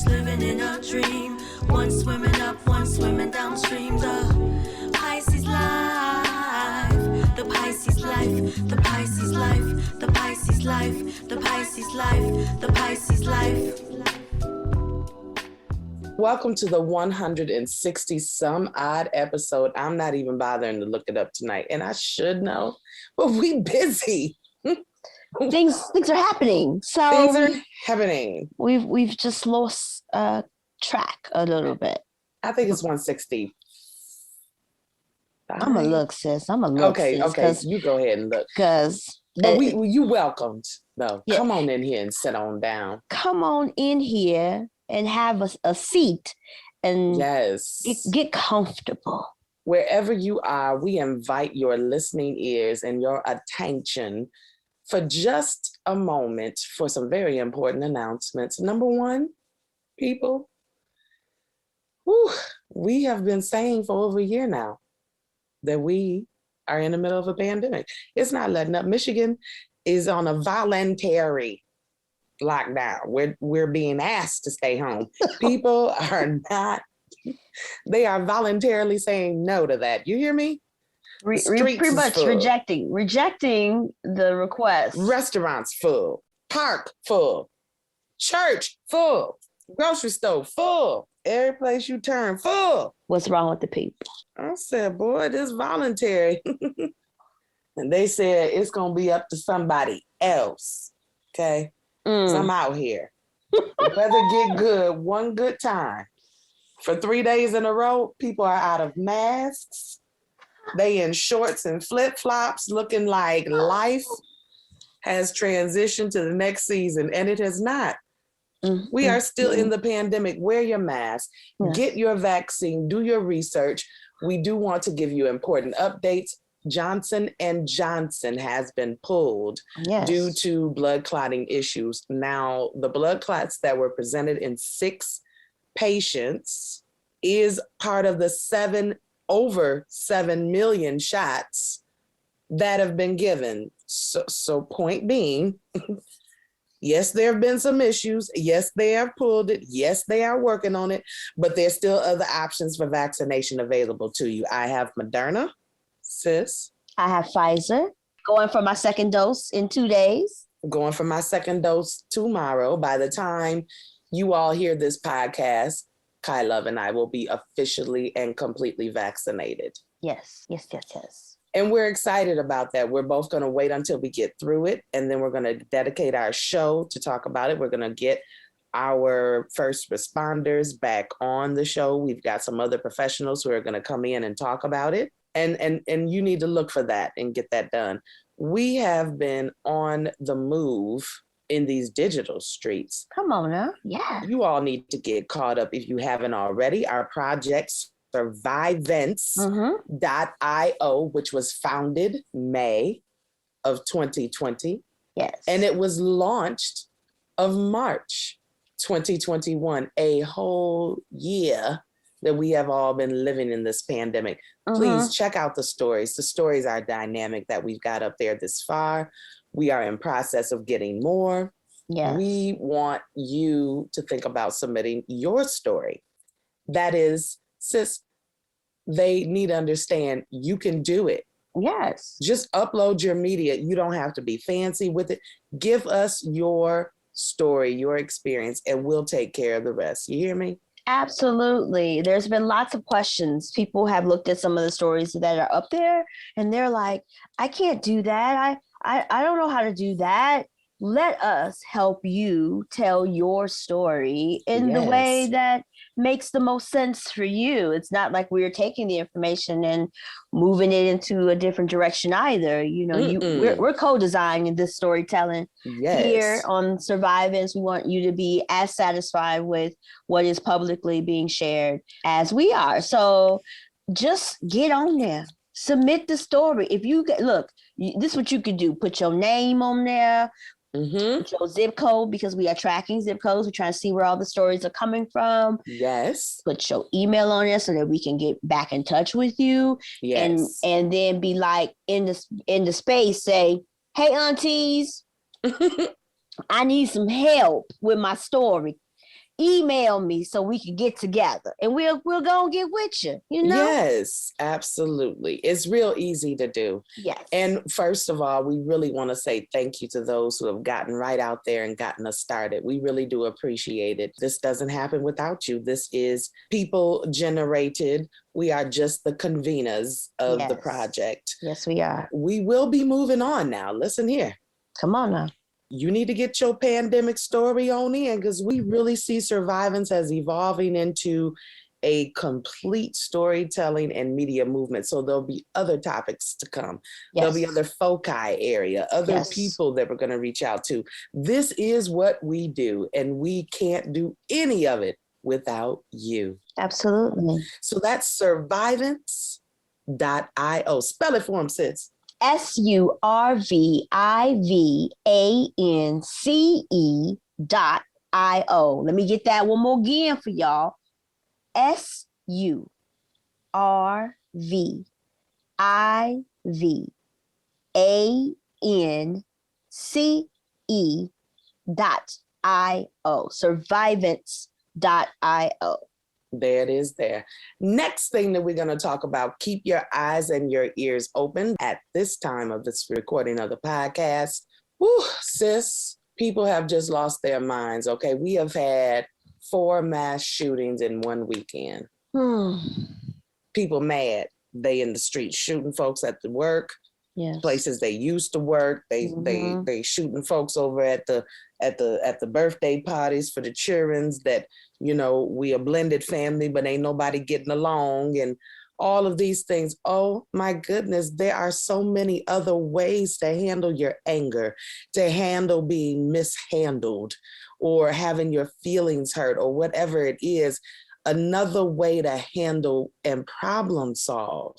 living in a dream. One swimming up, one swimming downstream. The Pisces life, the Pisces life, the Pisces life, the Pisces life, the Pisces life, the Pisces life. Welcome to the 160 some odd episode. I'm not even bothering to look it up tonight, and I should know, but we busy. Things are happening. So things are happening. We've just lost track a little bit. I think it's 160. I'm a look, sis. I'm a look. Okay, sis, you go ahead and look. But you welcomed though. Yeah. Come on in here and sit on down. Come on in here and have a seat and yes, get comfortable. Wherever you are, we invite your listening ears and your attention for just a moment for some very important announcements. Number one, people, we have been saying for over a year now that we are in the middle of a pandemic. It's not letting up. Michigan is on a voluntary lockdown. We're being asked to stay home. People are not, they are voluntarily saying no to that. You hear me? Pretty much full. rejecting the request. Restaurants full, park full, church full, grocery store full, every place you turn full. What's wrong with the people? I said, boy, this voluntary. And they said it's gonna be up to somebody else. Okay. So I'm out here. The weather get good one good time. For 3 days in a row, people are out of masks. They in shorts and flip-flops looking like life has transitioned to the next season, and it has not. We are still in the pandemic. Wear your mask, get your vaccine, do your research. We do want to give you important updates. Johnson & Johnson has been pulled due to blood clotting issues. Now, the blood clots that were presented in 6 patients is part of the over 7 million shots that have been given. So point being, yes, there have been some issues. Yes, they have pulled it. Yes, they are working on it, but there's still other options for vaccination available to you. I have Moderna. Sis? I have Pfizer. Going for my second dose in 2 days. Going for my second dose tomorrow. By the time you all hear this podcast, Kai Love and I will be officially and completely vaccinated. Yes. And we're excited about that. We're both going to wait until we get through it, and then we're going to dedicate our show to talk about it. We're going to get our first responders back on the show. We've got some other professionals who are going to come in and talk about it. And you need to look for that and get that done. We have been on the move in these digital streets. Come on now. Yeah. You all need to get caught up if you haven't already. Our project Survivance.io, which was founded May of 2020. Yes. And it was launched of March 2021, a whole year that we have all been living in this pandemic. Please check out the stories. The stories are dynamic that we've got up there this far. We are in process of getting more. Yes. We want you to think about submitting your story. That is, sis, they need to understand you can do it. Yes. Just upload your media. You don't have to be fancy with it. Give us your story, your experience, and we'll take care of the rest. You hear me? Absolutely. There's been lots of questions. People have looked at some of the stories that are up there and they're like, I can't do that. I don't know how to do that. Let us help you tell your story in the way that makes the most sense for you. It's not like we're taking the information and moving it into a different direction either. You know, we're co-designing this storytelling here on Survivance. We want you to be as satisfied with what is publicly being shared as we are. So just get on there. Submit the story. If you look, this is what you could do. Put your name on there. Put your zip code, because we are tracking zip codes. We're trying to see where all the stories are coming from. Yes. Put your email on there so that we can get back in touch with you. Yes. And then be like in the space, say, hey, aunties, I need some help with my story. email me so we can get together and we'll go and get with you, you know? Yes, absolutely. It's real easy to do. Yes. And first of all, we really want to say thank you to those who have gotten right out there and gotten us started. We really do appreciate it. This doesn't happen without you. This is people generated. We are just the conveners of the project. Yes, we are. We will be moving on now. Listen here. Come on now. You need to get your pandemic story on in, because we really see Survivance as evolving into a complete storytelling and media movement. So there'll be other topics to come. Yes. There'll be other foci area, other people that we're going to reach out to. This is what we do, and we can't do any of it without you. Absolutely. So that's survivance.io. Spell it for them, sis. SURVIVANCE.IO. Let me get that one more again for y'all. SURVIVANCE.IO. Survivance.io. There it is there. Next thing that we're going to talk about, keep your eyes and your ears open at this time of this recording of the podcast. Whew, sis, people have just lost their minds, okay? We have had 4 mass shootings in one weekend. People mad. They in the streets shooting folks at the work, places they used to work. They shooting folks over at the birthday parties for the children's that, you know, we a blended family, but ain't nobody getting along, and all of these things. Oh my goodness, there are so many other ways to handle your anger, to handle being mishandled or having your feelings hurt or whatever it is. Another way to handle and problem solve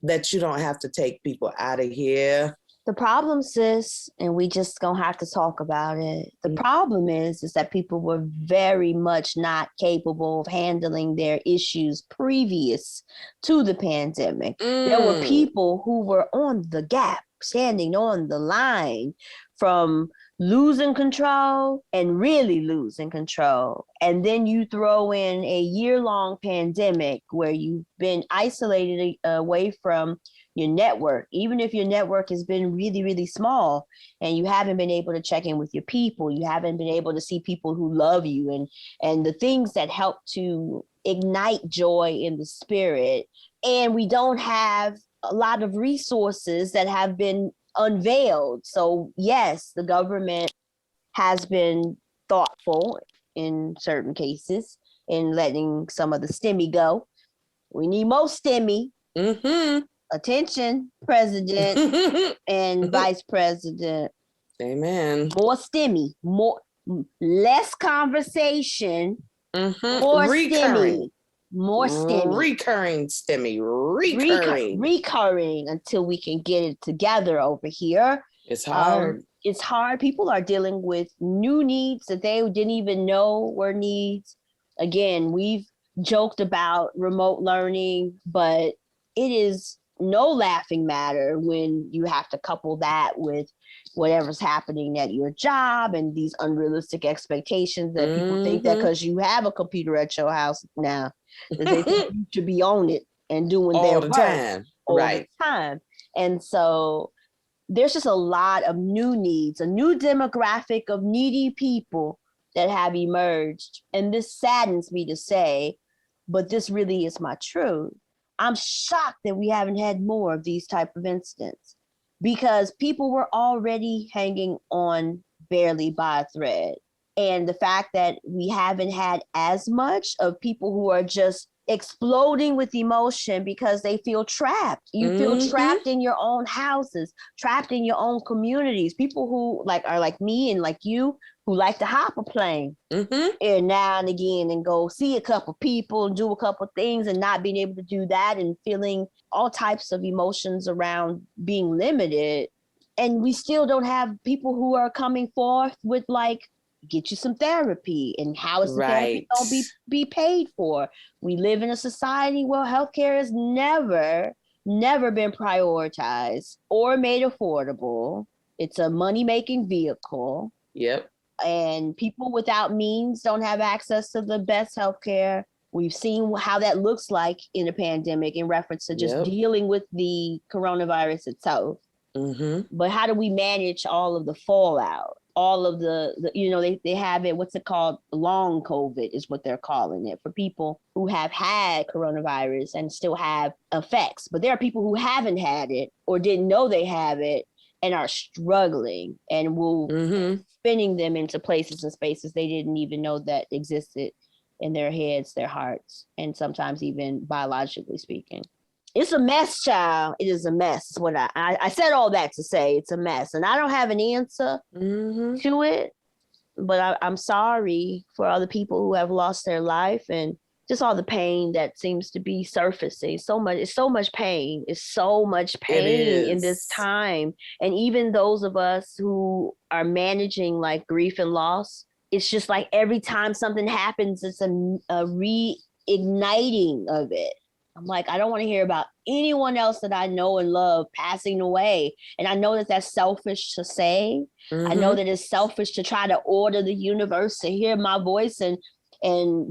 that you don't have to take people out of here. The problem, sis, and we just gonna have to talk about it. The problem is that people were very much not capable of handling their issues previous to the pandemic. There were people who were on the gap, standing on the line from losing control and really losing control. And then you throw in a year-long pandemic where you've been isolated away from your network, even if your network has been really, really small and you haven't been able to check in with your people, you haven't been able to see people who love you and the things that help to ignite joy in the spirit. And we don't have a lot of resources that have been unveiled. So yes, the government has been thoughtful in certain cases in letting some of the STEMI go. We need more STEMI. Attention, President and Vice President. Amen. More STEMI, less conversation, more STEMI. More STEMI. Recurring STEMI. Recurring until we can get it together over here. It's hard. It's hard. People are dealing with new needs that they didn't even know were needs. Again, we've joked about remote learning, but it is no laughing matter when you have to couple that with whatever's happening at your job and these unrealistic expectations that people think that because you have a computer at your house now, that they think you should be on it and doing all their the work time. all Right. the time. And so there's just a lot of new needs, a new demographic of needy people that have emerged. And this saddens me to say, but this really is my truth. I'm shocked that we haven't had more of these type of incidents because people were already hanging on barely by a thread. And the fact that we haven't had as much of people who are just exploding with emotion because they feel trapped. You feel trapped in your own houses, trapped in your own communities. People who are like me and like you who like to hop a plane and now and again and go see a couple people and do a couple things and not being able to do that and feeling all types of emotions around being limited. And we still don't have people who are coming forth with get you some therapy and how is the therapy don't be paid for. We live in a society where healthcare has never been prioritized or made affordable. It's a money-making vehicle. Yep. and people without means don't have access to the best healthcare. We've seen how that looks like in a pandemic in reference to just dealing with the coronavirus itself. But how do we manage all of the fallout? All of the you know, they have it, what's it called? Long COVID is what they're calling it, for people who have had coronavirus and still have effects. But there are people who haven't had it or didn't know they have it and are struggling and will spinning them into places and spaces they didn't even know that existed in their heads, their hearts, and sometimes even biologically speaking. It's a mess, child. It is a mess. What I said all that to say it's a mess. And I don't have an answer to it, but I'm sorry for all the people who have lost their life and just all the pain that seems to be surfacing. It's so much pain. It's so much pain in this time. And even those of us who are managing like grief and loss, it's just like every time something happens, it's a reigniting of it. I'm like, I don't want to hear about anyone else that I know and love passing away. And I know that that's selfish to say. I know that it's selfish to try to order the universe to hear my voice. And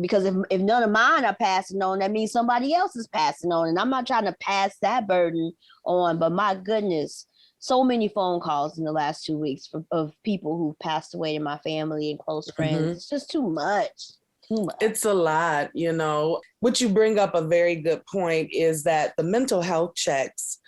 because if none of mine are passing on, that means somebody else is passing on. And I'm not trying to pass that burden on. But my goodness, so many phone calls in the last 2 weeks of people who passed away in my family and close friends. It's just too much. It's a lot, you know. What you bring up, a very good point, is that the mental health checks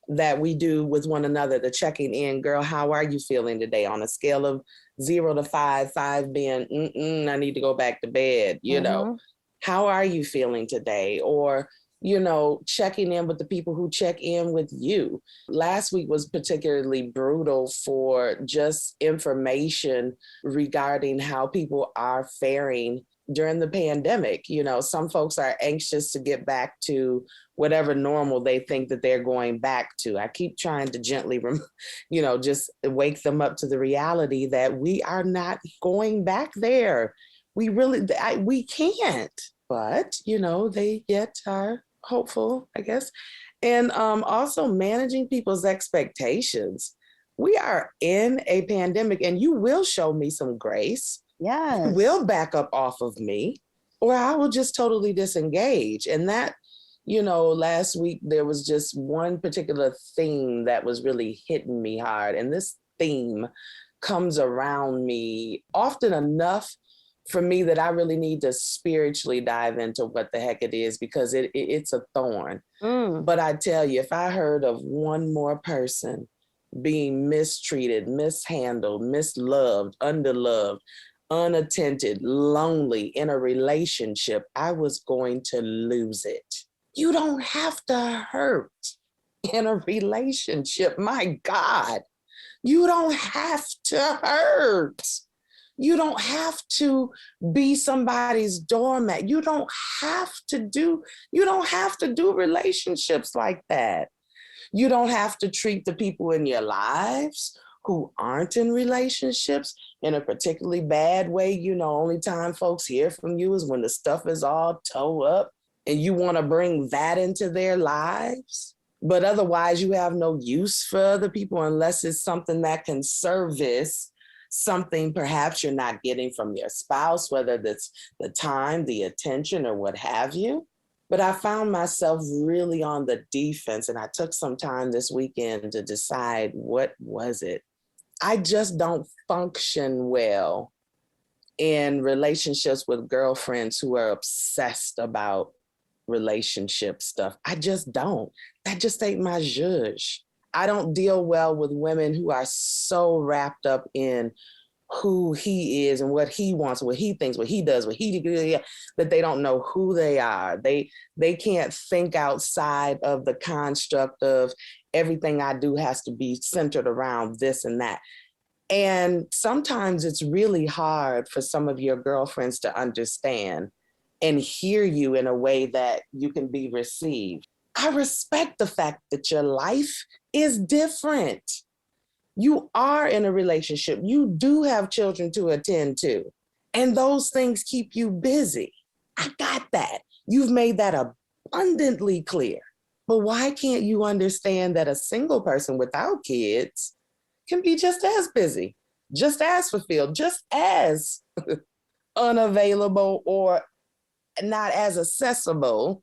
that we do with one another, the checking in, girl, how are you feeling today, on a scale of 0 to 5, 5 being, I need to go back to bed, you know, how are you feeling today? Or, you know, checking in with the people who check in with you. Last week was particularly brutal for just information regarding how people are faring during the pandemic. You know, some folks are anxious to get back to whatever normal they think that they're going back to. I keep trying to gently, you know, just wake them up to the reality that we are not going back there. We can't, but, you know, they yet are hopeful, I guess. And also managing people's expectations. We are in a pandemic, and you will show me some grace. Yes. You will back up off of me, or I will just totally disengage. And that, you know, last week there was just one particular theme that was really hitting me hard. And this theme comes around me often enough for me that I really need to spiritually dive into what the heck it is, because it's a thorn. But I tell you, if I heard of one more person being mistreated, mishandled, misloved, underloved, unattended, lonely in a relationship, I was going to lose it. You don't have to hurt in a relationship. My God, you don't have to hurt. You don't have to be somebody's doormat. You don't have to do relationships like that. You don't have to treat the people in your lives who aren't in relationships in a particularly bad way. You know, only time folks hear from you is when the stuff is all toe up and you want to bring that into their lives. But otherwise, you have no use for other people unless it's something that can service something perhaps you're not getting from your spouse, whether that's the time, the attention, or what have you. But I found myself really on the defense, and I took some time this weekend to decide, what was it? I just don't function well in relationships with girlfriends who are obsessed about relationship stuff. I just don't. That just ain't my zhuzh. I don't deal well with women who are so wrapped up in who he is and what he wants, what he thinks, what he does, that they don't know who they are. They can't think outside of the construct of everything I do has to be centered around this and that. And sometimes it's really hard for some of your girlfriends to understand and hear you in a way that you can be received. I respect the fact that your life is different. You are in a relationship. You do have children to attend to, and those things keep you busy. I got that. You've made that abundantly clear. But why can't you understand that a single person without kids can be just as busy? just as fulfilled, just as unavailable or not as accessible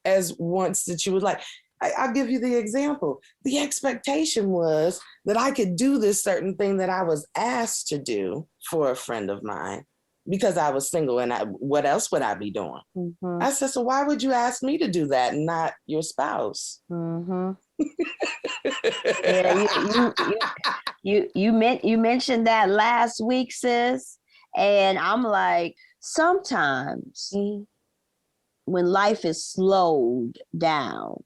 as once that you would like. I'll give you the example. The expectation was that I could do this certain thing that I was asked to do for a friend of mine because I was single, and what else would I be doing? Mm-hmm. I said, so why would you ask me to do that and not your spouse? Mm-hmm. Yeah, you mentioned that last week, sis, and I'm like, sometimes when life is slowed down,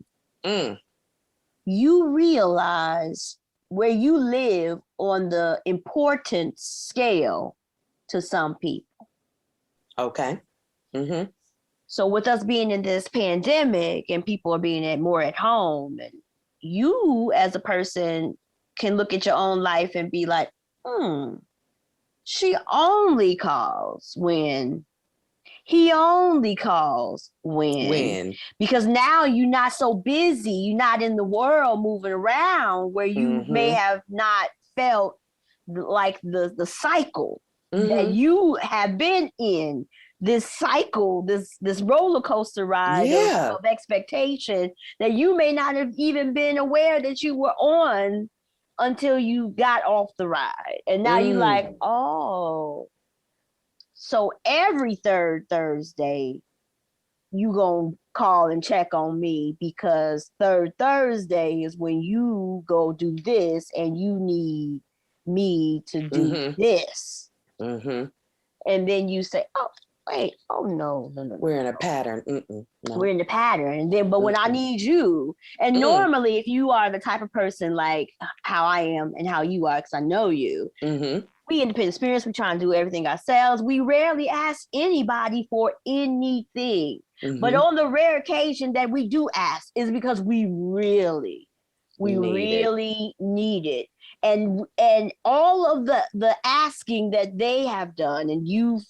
you realize where you live on the importance scale to some people. Okay. Mm-hmm. So with us being in this pandemic and people are being more at home, and you as a person can look at your own life and be like, she only calls when, he only calls when. Because now you're not so busy, you're not in the world moving around where you may have not felt like the cycle that you have been in. This cycle, this roller coaster ride of expectation that you may not have even been aware that you were on until you got off the ride. And now you're like, oh, so every third Thursday, you gonna call and check on me because third Thursday is when you go do this and you need me to do this. And then you say, oh, wait, oh no. We're in a pattern. No. We're in the pattern. And then, but when I need you, and normally if you are the type of person like how I am and how you are, because I know you, we independent spirits, we try and do everything ourselves. We rarely ask anybody for anything. But on the rare occasion that we do ask is because we really need it. And all of the asking that they have done, and you've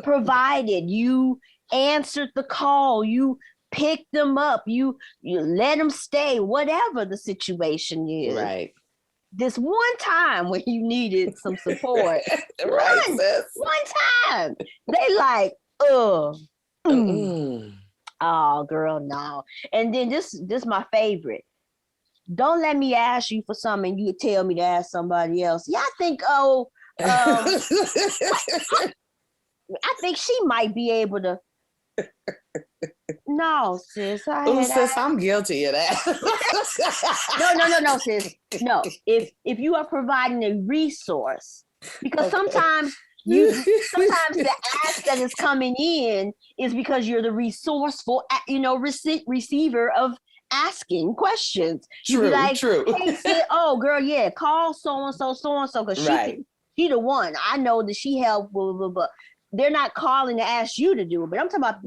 provided, you answered the call, you picked them up, you let them stay, whatever the situation is. Right. This one time when you needed some support, one time, they like, oh, girl, no. And then this my favorite. Don't let me ask you for something and you tell me to ask somebody else. Yeah, I think, I think she might be able to. No, sis. Sis, I'm guilty of that. No, sis. No, if you are providing a resource, because sometimes the ask that is coming in is because you're the resourceful, receiver of asking questions. You be like, hey, sis, oh, girl, yeah, call so and so, because she the one. I know that she helped. Blah, blah, blah. They're not calling to ask you to do it, but I'm talking about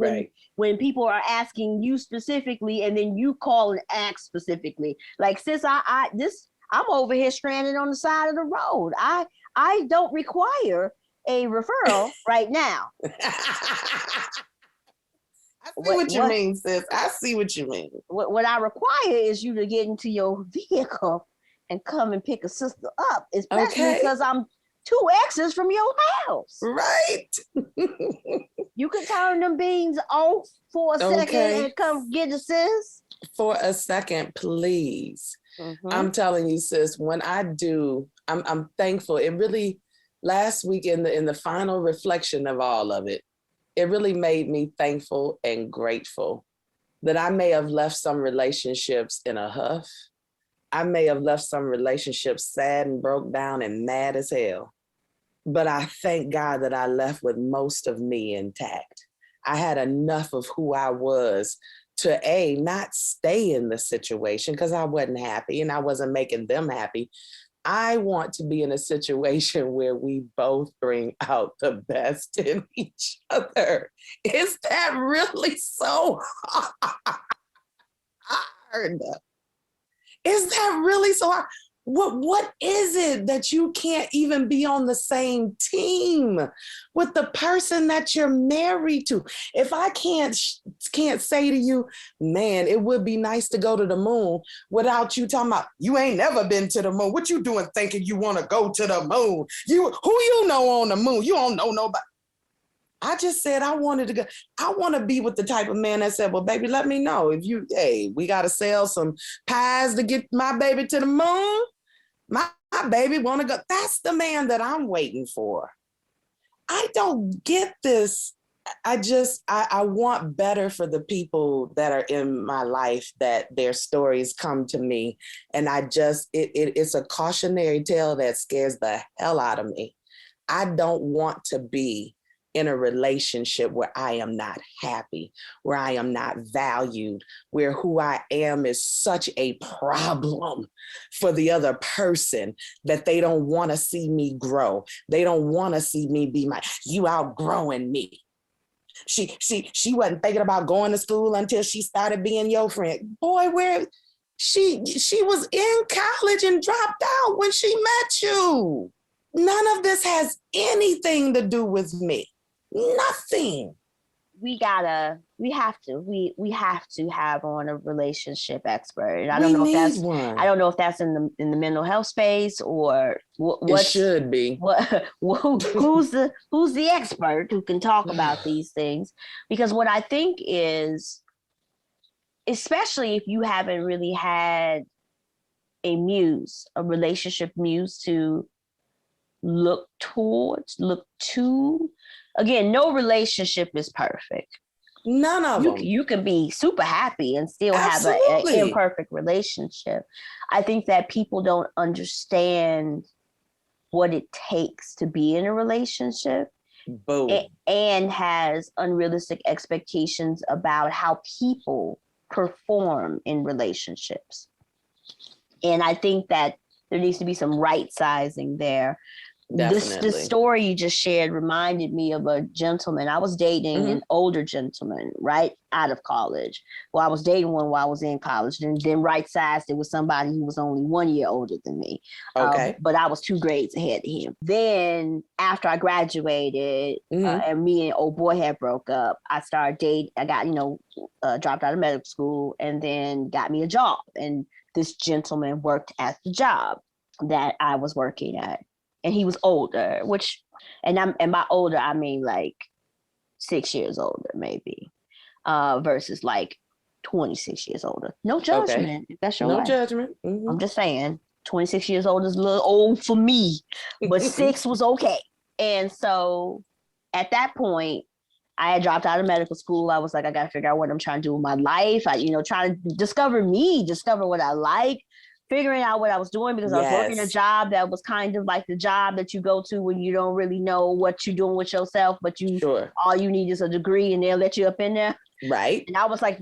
when people are asking you specifically, and then you call and ask specifically. Like, sis, I'm over here stranded on the side of the road. I don't require a referral right now. I see what you mean, sis. I see what you mean. What I require is you to get into your vehicle and come and pick a sister up, especially because I'm 2 exits from your house. Right. You can turn them beans off for a second and come get a sis. For a second, please. I'm telling you, sis, when I do, I'm thankful. It really, last week in the final reflection of all of it, it really made me thankful and grateful that I may have left some relationships in a huff. I may have left some relationships sad and broke down and mad as hell. But I thank God that I left with most of me intact. I had enough of who I was to not stay in the situation because I wasn't happy and I wasn't making them happy. I want to be in a situation where we both bring out the best in each other. Is that really so hard? Is that really so hard? What is it that you can't even be on the same team with the person that you're married to? If I can't say to you, man, it would be nice to go to the moon, without you talking about, you ain't never been to the moon. What you doing thinking you want to go to the moon? Who you know on the moon? You don't know nobody. I just said I wanted to go. I want to be with the type of man that said, well, baby, let me know if we got to sell some pies to get my baby to the moon. My baby want to go. That's the man that I'm waiting for. I don't get this. I want better for the people that are in my life, that their stories come to me. And it's a cautionary tale that scares the hell out of me. I don't want to be in a relationship where I am not happy, where I am not valued, where who I am is such a problem for the other person that they don't want to see me grow. They don't want to see me be you outgrowing me. She wasn't thinking about going to school until she started being your friend. Boy, where she was in college and dropped out when she met you. None of this has anything to do with me. Nothing. We have to have on a relationship expert. I don't know if that's in the mental health space or what should be. Who's the expert who can talk about these things? Because what I think is, especially if you haven't really had a relationship muse to look to. Again, no relationship is perfect. None of them. You can be super happy and still have an imperfect relationship. I think that people don't understand what it takes to be in a relationship. Boom. And has unrealistic expectations about how people perform in relationships. And I think that there needs to be some right sizing there. This story you just shared reminded me of a gentleman. I was dating an older gentleman right out of college. Well, I was dating one while I was in college, and then right-sized it with somebody who was only 1 year older than me. Okay. But I was 2 grades ahead of him. Then after I graduated and me and old boy had broke up, I started dating. I got, dropped out of medical school and then got me a job. And this gentleman worked at the job that I was working at. And he was older, and by older, I mean like 6 years older, maybe, versus like 26 years older. No judgment. Okay. That's your no life. Judgment. Mm-hmm. I'm just saying, 26 years old is a little old for me, but 6 was okay. And so at that point, I had dropped out of medical school. I was like, I got to figure out what I'm trying to do with my life. Trying to discover what I like. Figuring out what I was doing, because I was working a job that was kind of like the job that you go to when you don't really know what you're doing with yourself, but all you need is a degree and they'll let you up in there. Right. And I was like,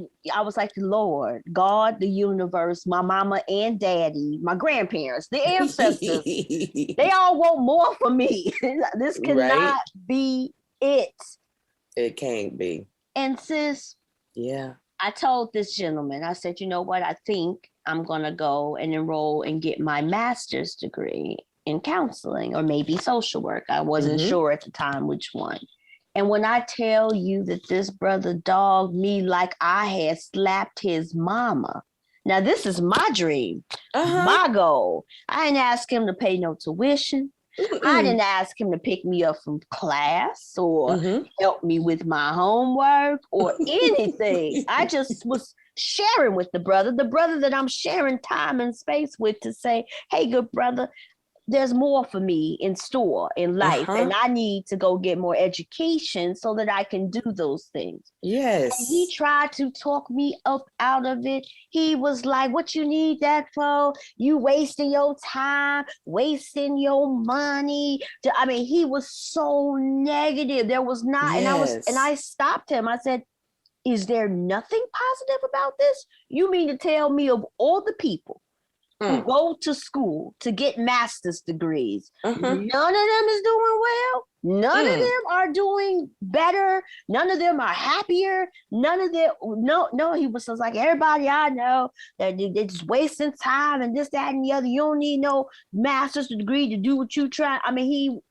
Lord, God, the universe, my mama and daddy, my grandparents, the ancestors, they all want more from me. This cannot be it. It can't be. And sis, I told this gentleman, I said, you know what? I think I'm going to go and enroll and get my master's degree in counseling or maybe social work. I wasn't sure at the time which one. And when I tell you that this brother dogged me like I had slapped his mama. Now, this is my dream, my goal. I didn't ask him to pay no tuition. I didn't ask him to pick me up from class or help me with my homework or anything. I just was sharing with the brother that I'm sharing time and space with, to say, hey, good brother, there's more for me in store in life, and I need to go get more education so that I can do those things. Yes. And he tried to talk me up out of it. He was like, what you need that for? You wasting your time, wasting your money. I mean, he was so negative. There was not, and I stopped him. I said, is there nothing positive about this? You mean to tell me of all the people who go to school to get master's degrees, none of them is doing well? None of them are doing better. None of them are happier. None of them, no, he was just like, everybody I know that they're just wasting time and this, that, and the other. You don't need no master's degree to do what you try. I mean,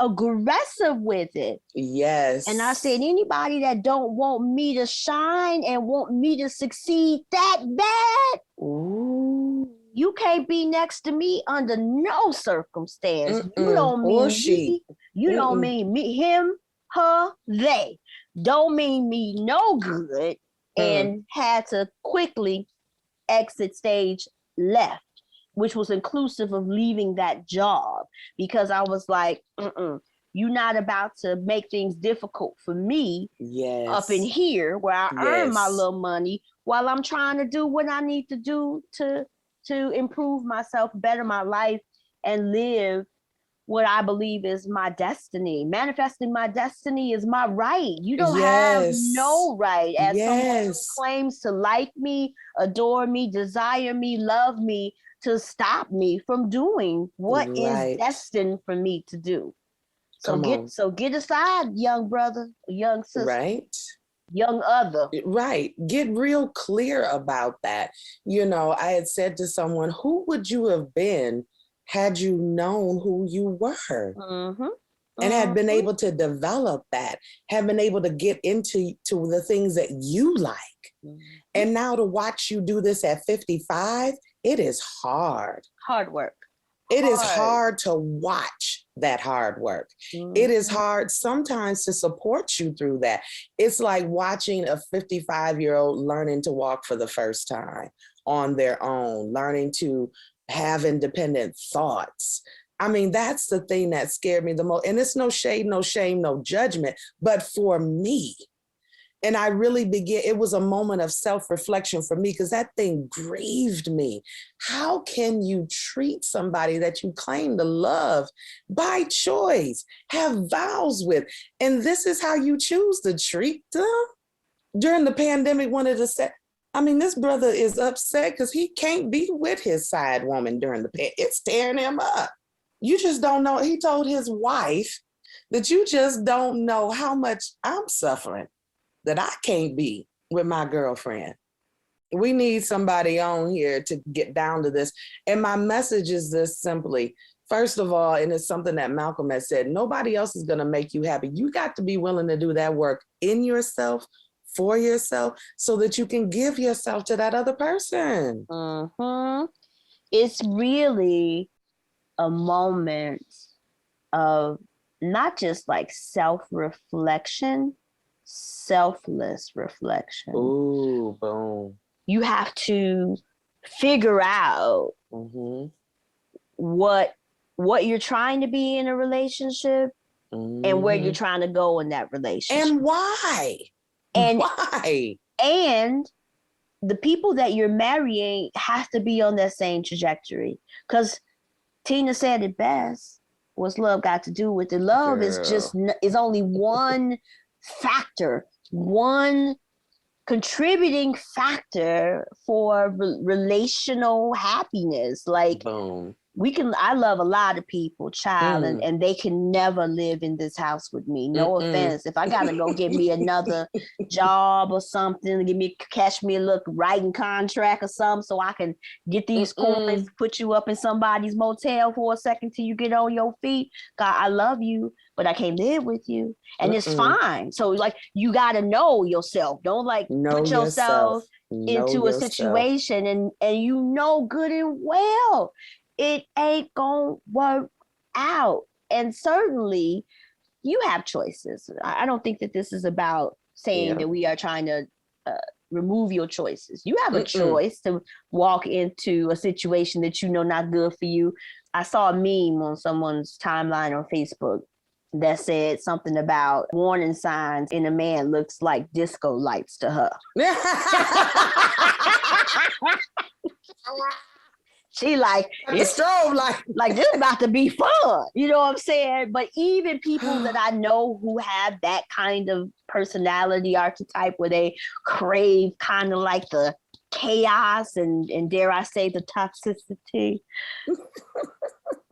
aggressive with it. Yes. And I said, anybody that don't want me to shine and want me to succeed that bad, Ooh. you can't be next to me under no circumstance. You don't Or mean she. me. You don't mean me, him, her, they. Don't mean me no good. And had to quickly exit stage left, which was inclusive of leaving that job, because I was like, you're not about to make things difficult for me up in here where I earn my little money while I'm trying to do what I need to do to improve myself, better my life, and live what I believe is my destiny. Manifesting my destiny is my right. You don't have no right as someone who claims to like me, adore me, desire me, love me, to stop me from doing what is destined for me to do. So get aside, young brother, young sister. Right. Young other. Right. Get real clear about that. You know, I had said to someone, who would you have been had you known who you were? And had been able to develop that, had been able to get into the things that you like. And now to watch you do this at 55, it is hard. Hard work. It is hard to watch that hard work. It is hard sometimes to support you through that. It's like watching a 55-year-old learning to walk for the first time on their own, learning to have independent thoughts. I mean, that's the thing that scared me the most. And it's no shade, no shame, no judgment, but for me. And I really it was a moment of self-reflection for me, because that thing grieved me. How can you treat somebody that you claim to love by choice, have vows with, and this is how you choose to treat them? During the pandemic, this brother is upset because he can't be with his side woman during the pandemic. It's tearing him up. You just don't know. He told his wife that you just don't know how much I'm suffering, that I can't be with my girlfriend. We need somebody on here to get down to this. And my message is this simply. First of all, and it's something that Malcolm has said, nobody else is going to make you happy. You got to be willing to do that work in yourself, for yourself, so that you can give yourself to that other person. It's really a moment of not just like self-reflection, selfless reflection. Ooh, boom. You have to figure out what you're trying to be in a relationship and where you're trying to go in that relationship. And why? And why? And the people that you're marrying have to be on that same trajectory. Because Tina said it best. What's love got to do with it? Love is only one factor, one contributing factor for relational happiness. Like, boom. I love a lot of people, child, and they can never live in this house with me. No offense. If I gotta go get me another job or something, catch me a look writing contract or something so I can get these coins, put you up in somebody's motel for a second till you get on your feet. God, I love you, but I can't live with you. And it's fine. So like, you gotta know yourself. Don't put yourself into a situation and you know good and well it ain't gonna work out. And certainly you have choices. I don't think that this is about saying that we are trying to remove your choices. You have a choice to walk into a situation that you know not good for you. I saw a meme on someone's timeline on Facebook that said something about warning signs in a man looks like disco lights to her. She like, it's strobe like this is about to be fun. You know what I'm saying? But even people that I know who have that kind of personality archetype where they crave kind of like the chaos and dare I say the toxicity,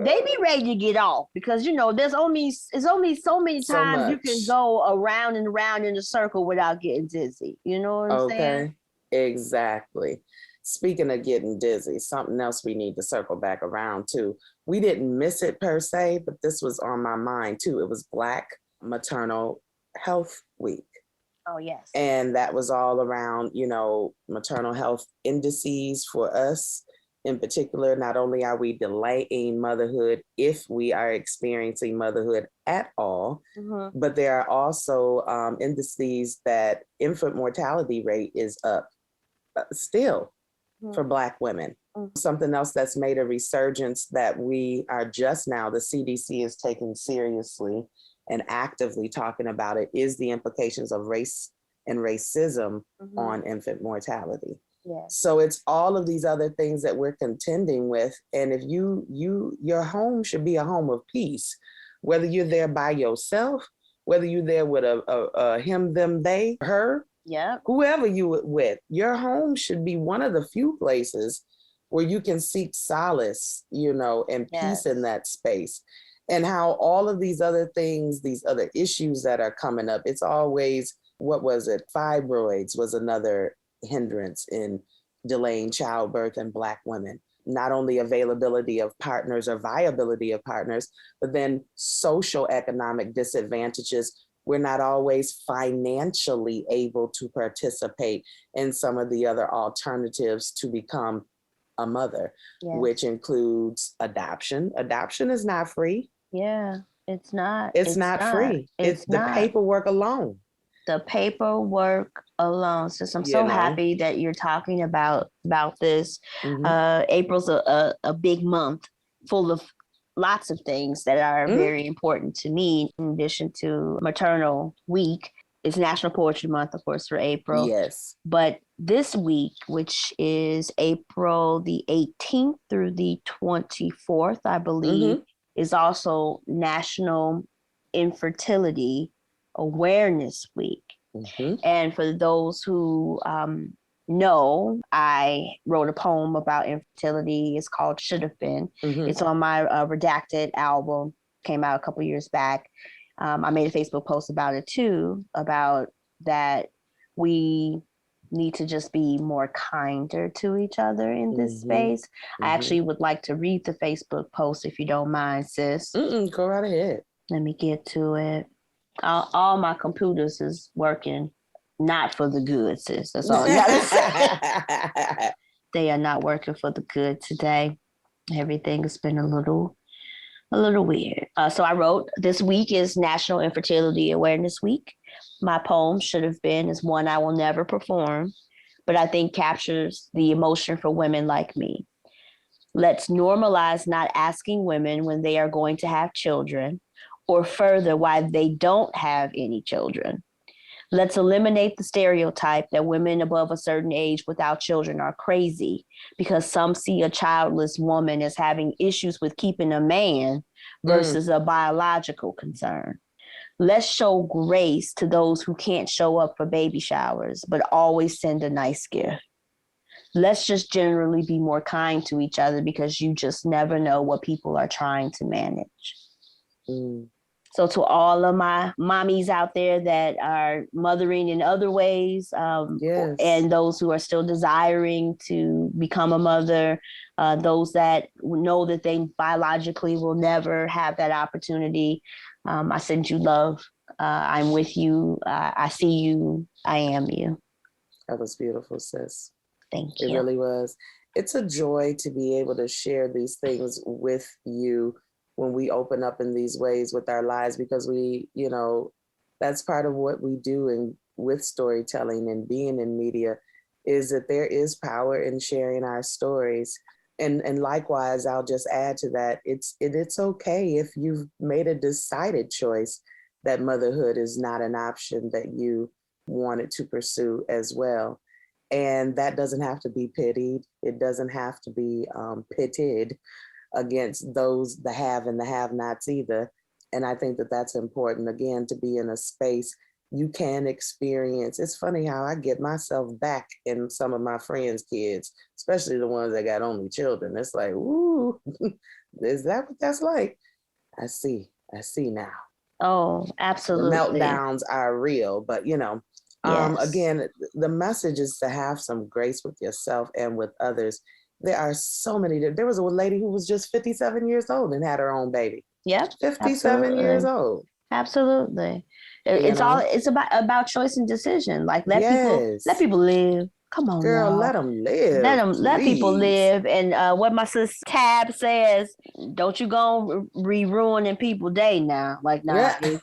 they be ready to get off because there's only so many So times you can much. go around and around in a circle without getting dizzy. You know what I'm saying? Okay, exactly. Speaking of getting dizzy, something else we need to circle back around to. We didn't miss it per se, but this was on my mind too. It was Black Maternal Health Week. Oh, yes. And that was all around, maternal health indices for us in particular. Not only are we delaying motherhood if we are experiencing motherhood at all, but there are also indices that infant mortality rate is up still for Black women. Something else that's made a resurgence that we are just now, the CDC is taking seriously and actively talking about it, is the implications of race and racism on infant mortality. Yes. So it's all of these other things that we're contending with. And if your home should be a home of peace, whether you're there by yourself, whether you're there with a him, them, they, her, whoever you with, your home should be one of the few places where you can seek solace, and peace in that space. And how all of these other things, these other issues that are coming up, it's always, what was it? Fibroids was another hindrance in delaying childbirth in Black women. Not only availability of partners or viability of partners, but then social economic disadvantages. We're not always financially able to participate in some of the other alternatives to become a mother, which includes adoption. Adoption is not free. Yeah, it's not. It's not free. It's the paperwork alone. The paperwork alone. So I'm so happy that you're talking about this. April's a big month full of lots of things that are very important to me. In addition to Maternal Week, it's National Poetry Month, of course, for April. Yes. But this week, which is April the 18th through the 24th, I believe, is also National Infertility Awareness Week. And for those who know, I wrote a poem about infertility. It's called Should Have Been. It's on my Redacted album, came out a couple years back. I made a Facebook post about it too, about that we need to just be more kinder to each other in this space. I actually would like to read the Facebook post if you don't mind, sis. Go right ahead. Let me get to it. All my computers is working not for the good, sis. That's all I gotta say. They are not working for the good today. Everything has been a little weird. So I wrote, this week is National Infertility Awareness Week. My poem Should Have Been is one I will never perform, but I think captures the emotion for women like me. Let's normalize not asking women when they are going to have children, or further, why they don't have any children. Let's eliminate the stereotype that women above a certain age without children are crazy because some see a childless woman as having issues with keeping a man versus a biological concern. Let's show grace to those who can't show up for baby showers, but always send a nice gift. Let's just generally be more kind to each other because you just never know what people are trying to manage. So to all of my mommies out there that are mothering in other ways, and those who are still desiring to become a mother, those that know that they biologically will never have that opportunity, I send you love. I'm with you. I see you. I am you. That was beautiful, sis. Thank you. It really was. It's a joy to be able to share these things with you when we open up in these ways with our lives, because we, that's part of what we do and with storytelling and being in media, is that there is power in sharing our stories. And likewise, I'll just add to that, it's okay if you've made a decided choice that motherhood is not an option that you wanted to pursue as well. And that doesn't have to be pitied. It doesn't have to be pitted against those, the have and the have-nots either. And I think that that's important, again, to be in a space you can experience. It's funny how I get myself back in some of my friends' kids, especially the ones that got only children. It's like, ooh, Ooh, is that what that's like? I see now. Oh, The absolutely. meltdowns are real, but Yes. again, the message is to have some grace with yourself and with others. There are so many. There was a lady who was just 57 years old and had her own baby. Yep. 57 years Absolutely. old. Absolutely. You know? It's about choice and decision. Like let Yes. people live. Come on, Girl, y'all. let them live, Let people please. live. And what my sis Tab says, don't you go ruining people's day now. Like nah, Yeah.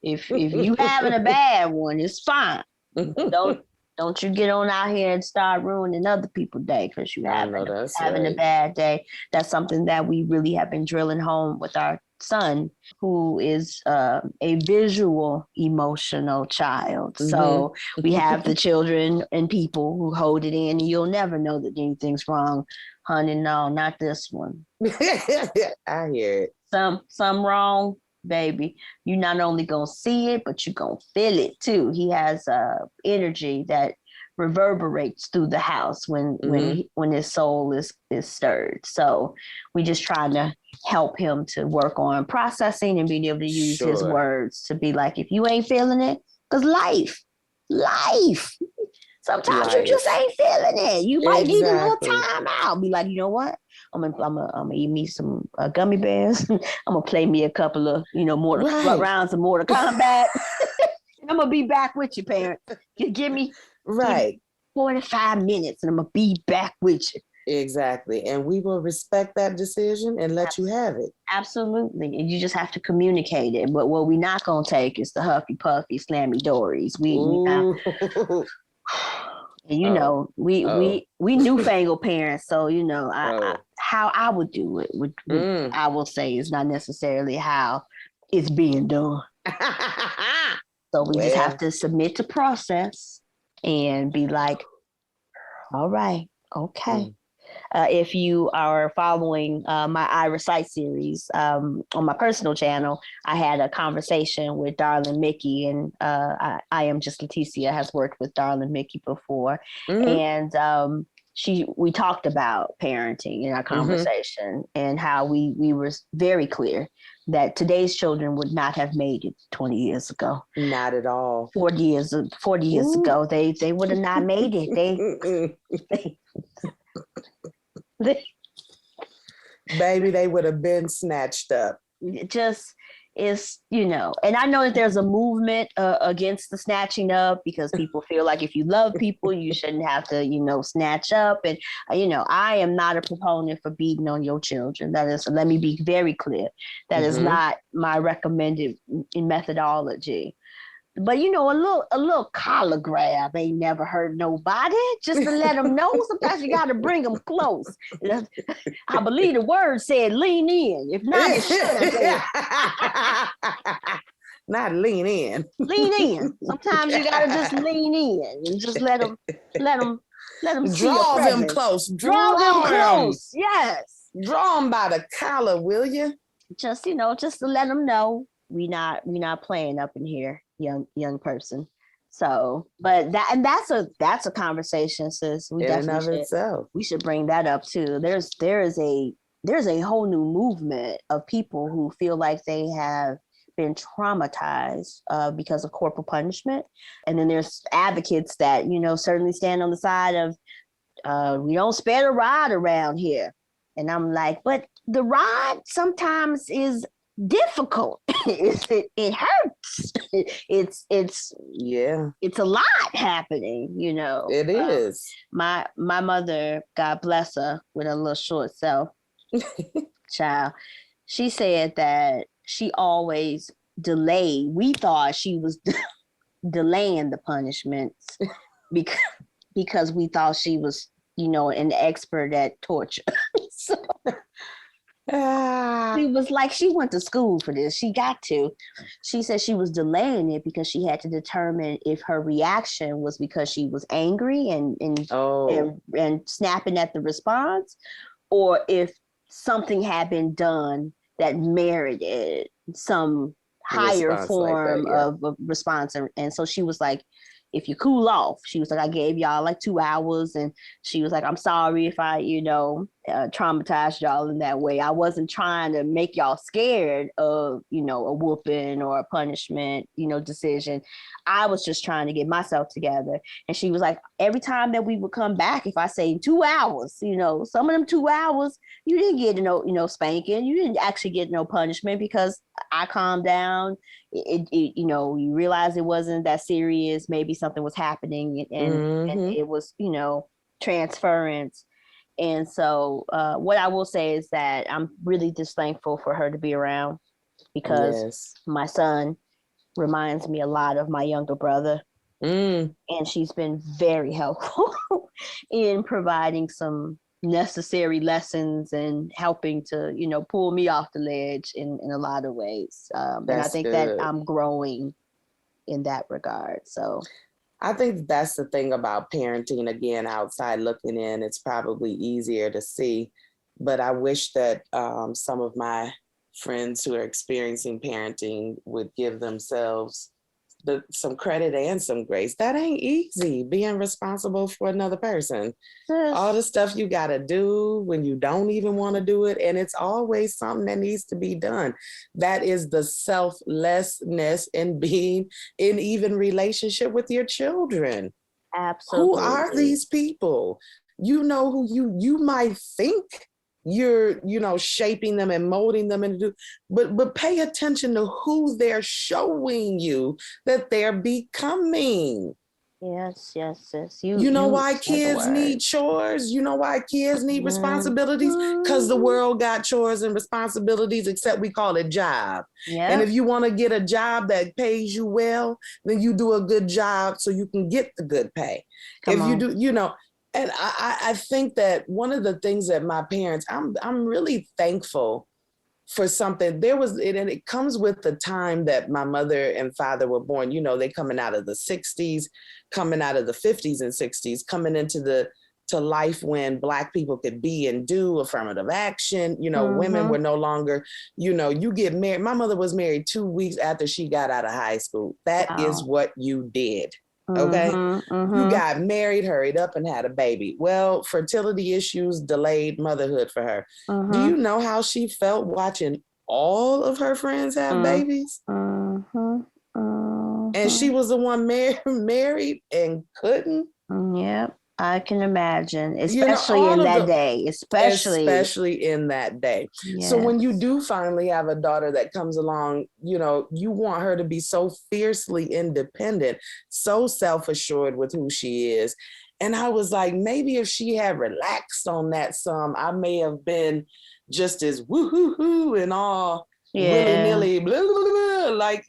if you having a bad one, it's fine. But don't you get on out here and start ruining other people's day because you I know that's having a right. bad day. That's something that we really have been drilling home with our son, who is a visual emotional child. So we have the children and people who hold it in, and you'll never know that anything's wrong. Honey, no, not this one. I hear it. Some wrong, baby. You're not only gonna see it, but you're gonna feel it too. He has energy that reverberates through the house when his soul is stirred. So we just trying to help him to work on processing and being able to use his Sure. words to be like, if you ain't feeling it, because life. Sometimes you just ain't feeling it. You might need a little Exactly. time out. Be like, you know what? I'm gonna eat me some gummy bears. I'm gonna play me a couple of rounds of Mortal Kombat. I'm gonna be back with you, parent. Give me Right. 45 minutes, and I'm gonna be back with you. Exactly. And we will respect that decision and let you have it. Absolutely. And you just have to communicate it. But what we're not gonna take is the huffy puffy slammy dories. We not. Ooh. And we newfangled parents, so how I would do it would I will say is not necessarily how it's being done. So we just have to submit to process and be like, all right, okay. If you are following my I Recite series on my personal channel, I had a conversation with Darlin Mickey, and I Am Just Letitia has worked with Darlin Mickey before, and we talked about parenting in our conversation and how we were very clear that today's children would not have made it 20 years ago. Not at all. 40 years ago, they would have not made it. Baby, they would have been snatched up. It just is, and I know that there's a movement against the snatching up because people feel like if you love people, you shouldn't have to, snatch up. And, I am not a proponent for beating on your children. That is, let me be very clear. That is not my recommended methodology. But a little collar grab ain't never hurt nobody. Just to let them know, sometimes you got to bring them close. I believe the word said lean in. If not, it should have said. Not lean in. Lean in. Sometimes you got to just lean in and just let them see draw your them presence. close. Draw them close. Yes. Draw them by the collar, will you? Just to let them know we not playing up in here. Young person. So, but that's a conversation, sis. We we should bring that up too. There's a whole new movement of people who feel like they have been traumatized because of corporal punishment, and then there's advocates that certainly stand on the side of we don't spare the rod around here. And I'm like, but the rod sometimes is difficult. It hurts. It's a lot happening. It is. My mother, God bless her, with a little short self, child. She said that she always delayed. We thought she was delaying the punishments because we thought she was an expert at torture. So, she was like, she went to school for this. She got to. She said she was delaying it because she had to determine if her reaction was because she was angry and snapping at the response, or if something had been done that merited some higher form of response. And so she was like, if you cool off. She was like, I gave y'all like 2 hours, and she was like, I'm sorry if I, traumatized y'all in that way. I wasn't trying to make y'all scared of, a whooping or a punishment, decision. I was just trying to get myself together. And she was like, every time that we would come back, if I say 2 hours, some of them 2 hours, you didn't get no spanking. You didn't actually get no punishment because I calmed down. You realize it wasn't that serious. Maybe something was happening, and it was, transference. And so what I will say is that I'm really just thankful for her to be around, because my son reminds me a lot of my younger brother. And she's been very helpful in providing some necessary lessons and helping to, pull me off the ledge in a lot of ways. And I think that I'm growing in that regard. So I think that's the thing about parenting. Again, outside looking in, it's probably easier to see. But I wish that some of my friends who are experiencing parenting would give themselves some credit and some grace. That ain't easy, being responsible for another person. All the stuff you got to do when you don't even want to do it. And it's always something that needs to be done. That is the selflessness in being in even relationship with your children. Absolutely. Who are these people? Who you might think you're shaping them and molding them into, but pay attention to who they're showing you that they're becoming. Yes. You know why kids need chores? You know why kids need responsibilities? Because the world got chores and responsibilities, except we call it job. Yep. And if you want to get a job that pays you well, then you do a good job so you can get the good pay. You do, and I think that one of the things that my parents, I'm really thankful for something. And it comes with the time that my mother and father were born. They coming out of the 60s, coming out of the 50s and 60s, coming into to life when Black people could be and do affirmative action. Women were no longer, you get married. My mother was married 2 weeks after she got out of high school. That is what you did. Okay. You got married, hurried up, and had a baby. Well, fertility issues delayed motherhood for her. Do you know how she felt watching all of her friends have babies? And she was the one married and couldn't. Yep. I can imagine, especially in that day. Especially in that day. Yes. So when you do finally have a daughter that comes along, you want her to be so fiercely independent, so self-assured with who she is. And I was like, maybe if she had relaxed on that some, I may have been just as woo-hoo-hoo and all willy-nilly, blah, blah, blah, like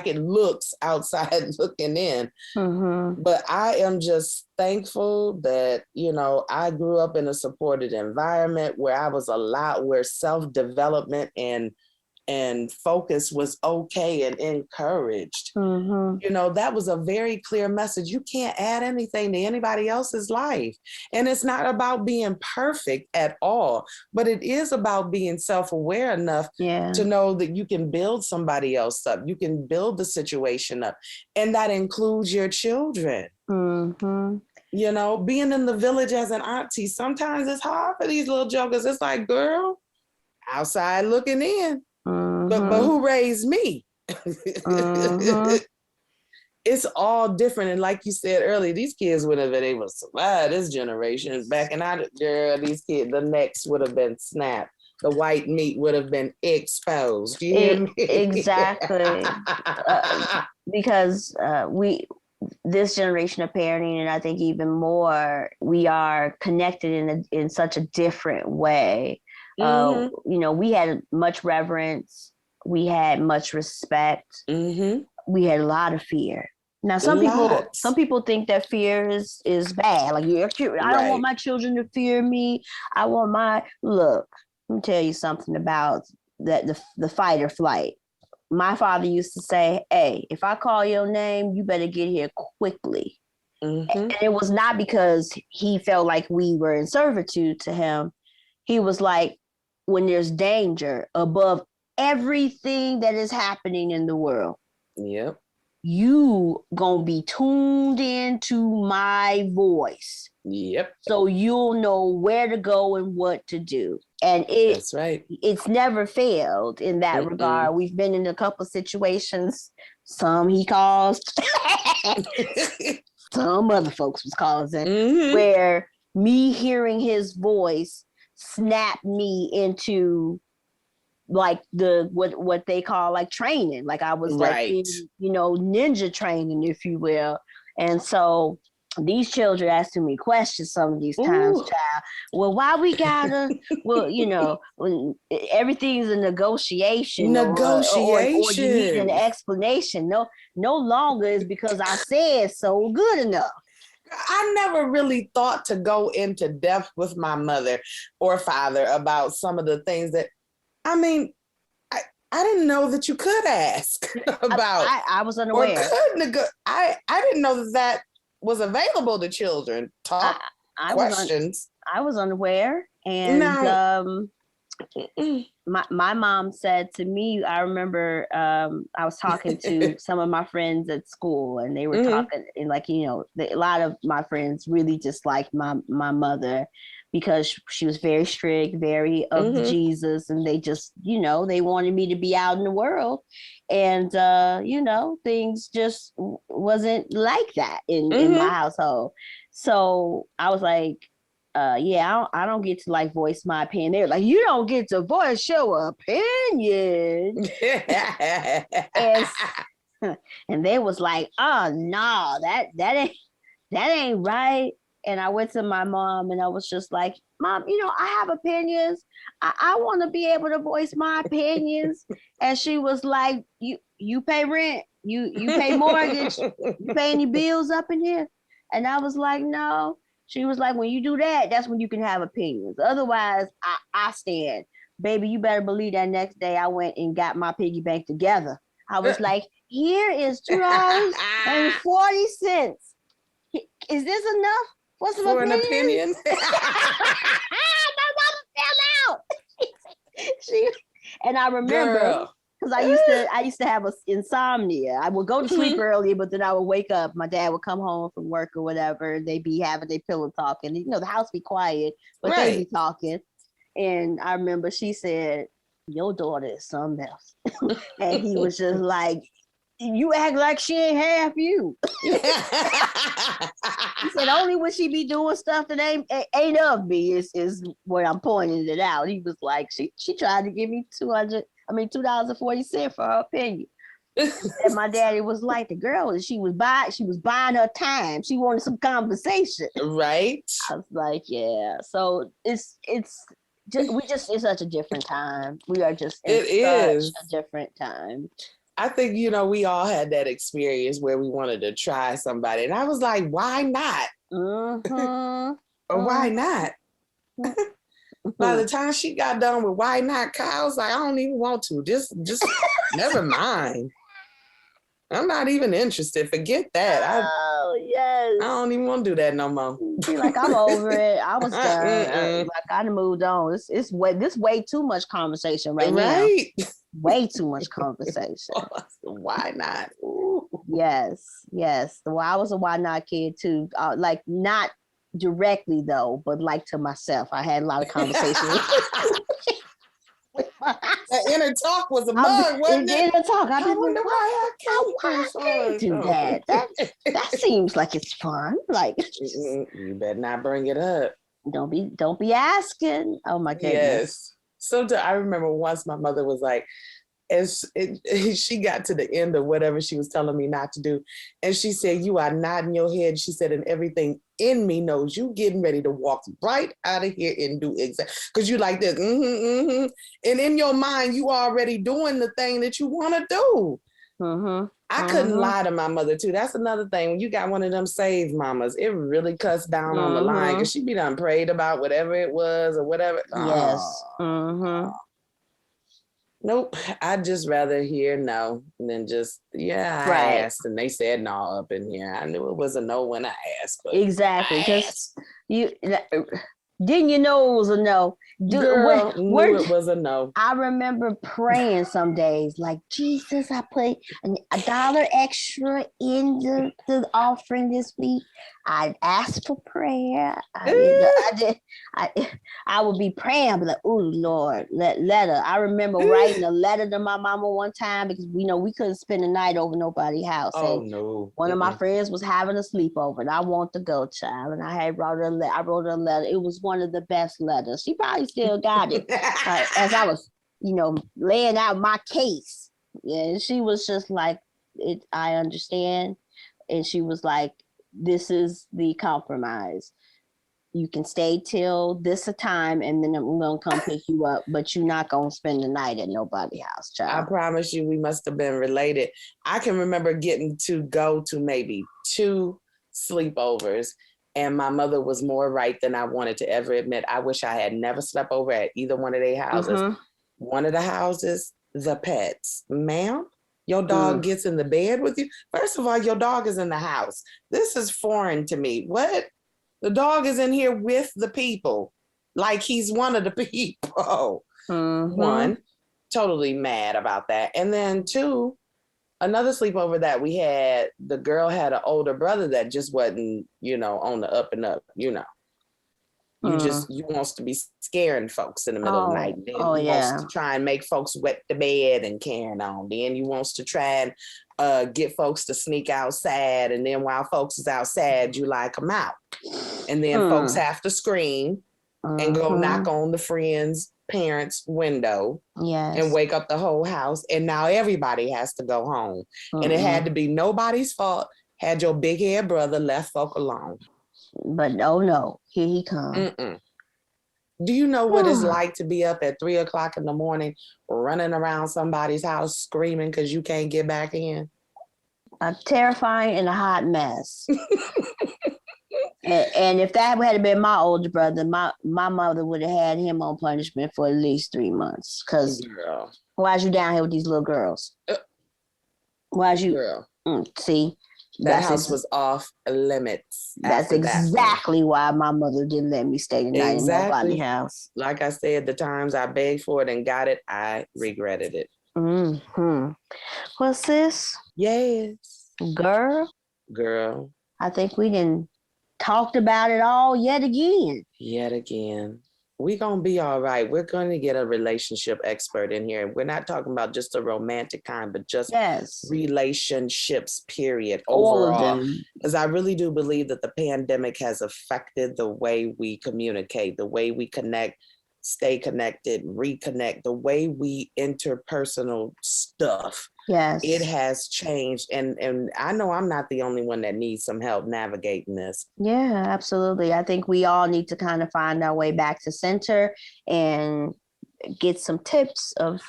it looks outside looking in. But I am just thankful that I grew up in a supported environment where I was allowed, where self-development and focus was okay and encouraged. That was a very clear message. You can't add anything to anybody else's life. And it's not about being perfect at all, but it is about being self-aware enough to know that you can build somebody else up. You can build the situation up. And that includes your children. Being in the village as an auntie, sometimes it's hard for these little jokers. It's like, girl, outside looking in. But who raised me? It's all different. And like you said earlier, these kids wouldn't have been able to survive this generation. Back in our girl, these kids, the necks would have been snapped. The white meat would have been exposed. You hear me? Exactly. Because this generation of parenting, and I think even more, we are connected in such a different way. We had much reverence. We had much respect. We had a lot of fear. Now, some people think that fear is bad. Like, I don't want my children to fear me. I want look, let me tell you something about that, the fight or flight. My father used to say, hey, if I call your name, you better get here quickly. And it was not because he felt like we were in servitude to him. He was like, when there's danger above everything that is happening in the world, you gonna be tuned into my voice. Yep. So you'll know where to go and what to do. And that's right. It's never failed in that regard. We've been in a couple situations. Some he caused, some other folks was causing, where me hearing his voice snapped me into like what they call like training. Like I was like in, ninja training, if you will. And so these children asking me questions some of these times, child. Well, why we gotta? Well, when everything's a negotiation, or you need an explanation. No longer is because I said so good enough. I never really thought to go into depth with my mother or father about some of the things that, I mean, I didn't know that you could ask about. I was unaware. I didn't know that was available to children. Talk questions. I was unaware, and my mom said to me, I remember I was talking to some of my friends at school, and they were talking, and like a lot of my friends really disliked my mother because she was very strict, very of Jesus, and they just they wanted me to be out in the world, and things just wasn't like that in my household. So I was like, I don't get to like voice my opinion. They're like, you don't get to voice your opinion. and they was like, oh no, that ain't right. And I went to my mom and I was just like, Mom, I have opinions. I want to be able to voice my opinions. And she was like, you pay rent, you pay mortgage, you pay any bills up in here? And I was like, no. She was like, when you do that, that's when you can have opinions. Otherwise, I stand. Baby, you better believe that next day I went and got my piggy bank together. I was like, here is $2.40. Is this enough? What's for an opinion? My mama fell out. And I remember because I used to have insomnia. I would go to sleep early, but then I would wake up. My dad would come home from work or whatever, and they'd be having their pillow talking. The house be quiet, but they'd be talking. And I remember she said, "Your daughter is something else," and he was just like, "You act like she ain't half you." He said, "Only when she be doing stuff that ain't of me is where I'm pointing it out." He was like, she tried to give me $2.40 for her opinion. And my daddy was like, the girl, she was buying her time. She wanted some conversation. Right. I was like, yeah. So it's it's such a different time. We are just in such a different time. I think, we all had that experience where we wanted to try somebody. And I was like, why not? Or why not? By the time she got done with why not, Kai was like, I don't even want to. Just never mind. I'm not even interested. Forget that. Yes. I don't even want to do that no more. Be like, I'm over it. I was done. Like I moved on. This way too much conversation right now. Way too much conversation. Why not? Ooh. Yes. Well, I was a why not kid too. Like not directly though, but like to myself. I had a lot of conversations. That inner talk was a bug, wasn't it? Inner talk. I wonder why I can't do that. That seems like it's fun. Like you better not bring it up. Don't be asking. Oh my goodness. Yes. Sometimes I remember once my mother was like, she got to the end of whatever she was telling me not to do. And she said, you are nodding your head. She said, and everything in me knows you getting ready to walk right out of here and do exactly. Because you like this. And in your mind, you already doing the thing that you want to do. I couldn't lie to my mother too. That's another thing. When you got one of them saved mamas, it really cuts down on the line because she be done prayed about whatever it was or whatever. Yes. Nope. I'd just rather hear no than just, I asked and they said no up in here. I knew it was a no when I asked. But exactly. Because Didn't you know it was a no? Girl, knew it was a no. I remember praying some days, like, Jesus, I put $1 extra in the offering this week. I asked for prayer. I would be praying. I'd be like, oh, Lord, letter. I remember writing a letter to my mama one time because we couldn't spend the night over nobody's house. Oh, and no. one of my friends was having a sleepover, and I want to go, child. And I wrote her a letter. It was one of the best letters. She probably still got it. As I was, laying out my case. Yeah, and she was just like, I understand. And she was like, this is the compromise. You can stay till this time, and then I'm gonna come pick you up, but you're not gonna spend the night at nobody's house, child. I promise you, we must have been related. I can remember getting to go to maybe 2 sleepovers, and my mother was more right than I wanted to ever admit. I wish I had never slept over at either one of their houses. Mm-hmm. One of the houses, the pets. Ma'am, your dog gets in the bed with you? First of all, your dog is in the house. This is foreign to me. What? The dog is in here with the people, like he's one of the people. Mm-hmm. 1, totally mad about that. And then 2, another sleepover that we had, the girl had an older brother that just wasn't, on the up and up, You wants to be scaring folks in the middle of the night. Then wants to try and make folks wet the bed and carrying on. Then you wants to try and get folks to sneak outside. And then while folks is outside, you like them out. And then folks have to scream and go knock on the friend's parents' window and wake up the whole house. And now everybody has to go home. And it had to be nobody's fault. Had your big head brother left folk alone. But oh no, here he comes. Do you know what it's like to be up at 3:00 in the morning, running around somebody's house screaming because you can't get back in? Terrifying and a hot mess. And if that had been my older brother, my mother would have had him on punishment for at least 3 months. Because why's you down here with these little girls? Why's you? See? That house was off limits. That's exactly why my mother didn't let me stay the night in nobody's house. Like I said, the times I begged for it and got it, I regretted it. Well, sis? Yes. Girl? I think we done talked about it all yet again. We're going to be all right. We're going to get a relationship expert in here. We're not talking about just a romantic kind, but just relationships, period, overall. Because I really do believe that the pandemic has affected the way we communicate, the way we connect, stay connected, reconnect, the way we interpersonal stuff. Yes. It has changed. And I know I'm not the only one that needs some help navigating this. Yeah, absolutely. I think we all need to kind of find our way back to center and get some tips of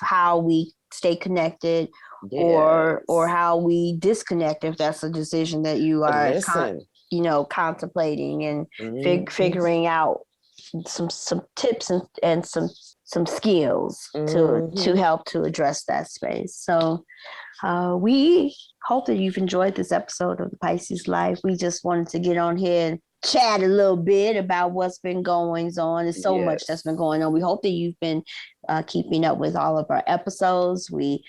how we stay connected or how we disconnect if that's a decision that you are contemplating and figuring out some tips and some skills to help to address that space. So we hope that you've enjoyed this episode of the Pisces Life. We just wanted to get on here and chat a little bit about what's been going on. There's so much that's been going on. We hope that you've been keeping up with all of our episodes. We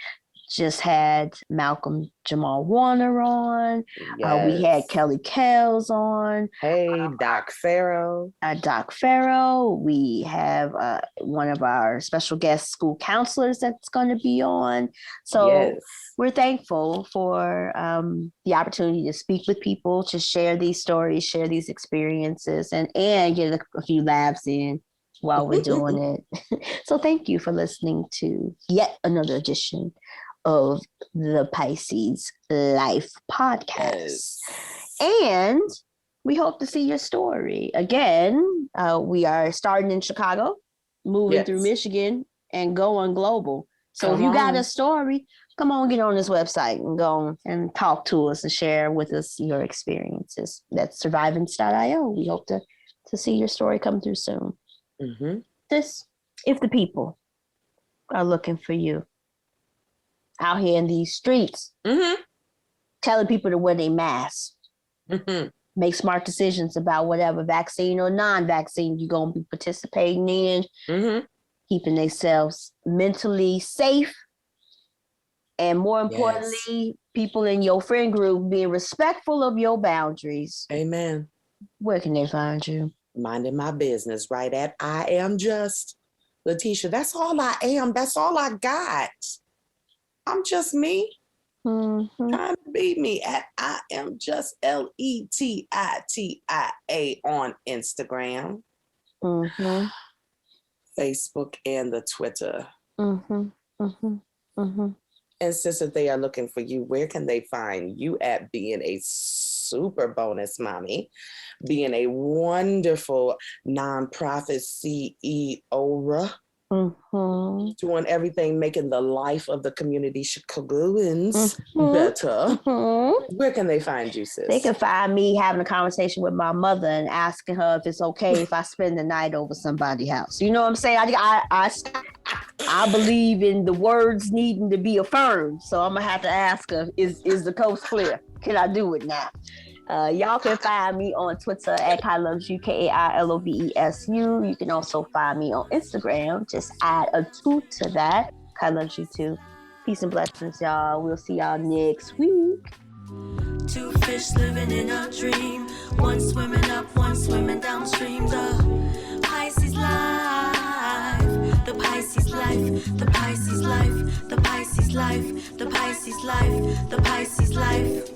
just had Malcolm Jamal Warner on. We had Kelly Kells on. Hey, Doc Farrow. Doc Farrow. We have one of our special guest school counselors that's going to be on. So we're thankful for the opportunity to speak with people, to share these stories, share these experiences, and get a few laughs in while we're doing it. So thank you for listening to yet another edition of the Pisces Life podcast. And we hope to see your story. Again, we are starting in Chicago, moving through Michigan, and going global. So if you got a story, come on, get on this website and go and talk to us and share with us your experiences. That's survivance.io. We hope to see your story come through soon. If the people are looking for you out here in these streets, telling people to wear their masks, make smart decisions about whatever vaccine or non-vaccine you're going to be participating in, keeping themselves mentally safe, and more importantly, people in your friend group being respectful of your boundaries. Amen. Where can they find you? Minding my business, right at IamJustLetitia. That's all I am. That's all I got. I'm just me. Trying to be me at IamJustLetitia on Instagram, Facebook, and the Twitter. And since if they are looking for you, where can they find you at being a super bonus mommy, being a wonderful nonprofit CEO, doing everything, making the life of the community Chicagoans better? Where can they find you, sis? They can find me having a conversation with my mother and asking her if it's okay if I spend the night over somebody's house. You know what I'm saying? I believe in the words needing to be affirmed. So I'm going to have to ask her, is the coast clear? Can I do it now? Y'all can find me on Twitter at Kai Loves You, KaiLovesu. You can also find me on Instagram. Just add a 2 to that. Kai Loves You too. Peace and blessings, y'all. We'll see y'all next week. Two fish living in a dream. One swimming up, one swimming downstream. The Pisces life. The Pisces life. The Pisces life. The Pisces life. The Pisces life. The Pisces life.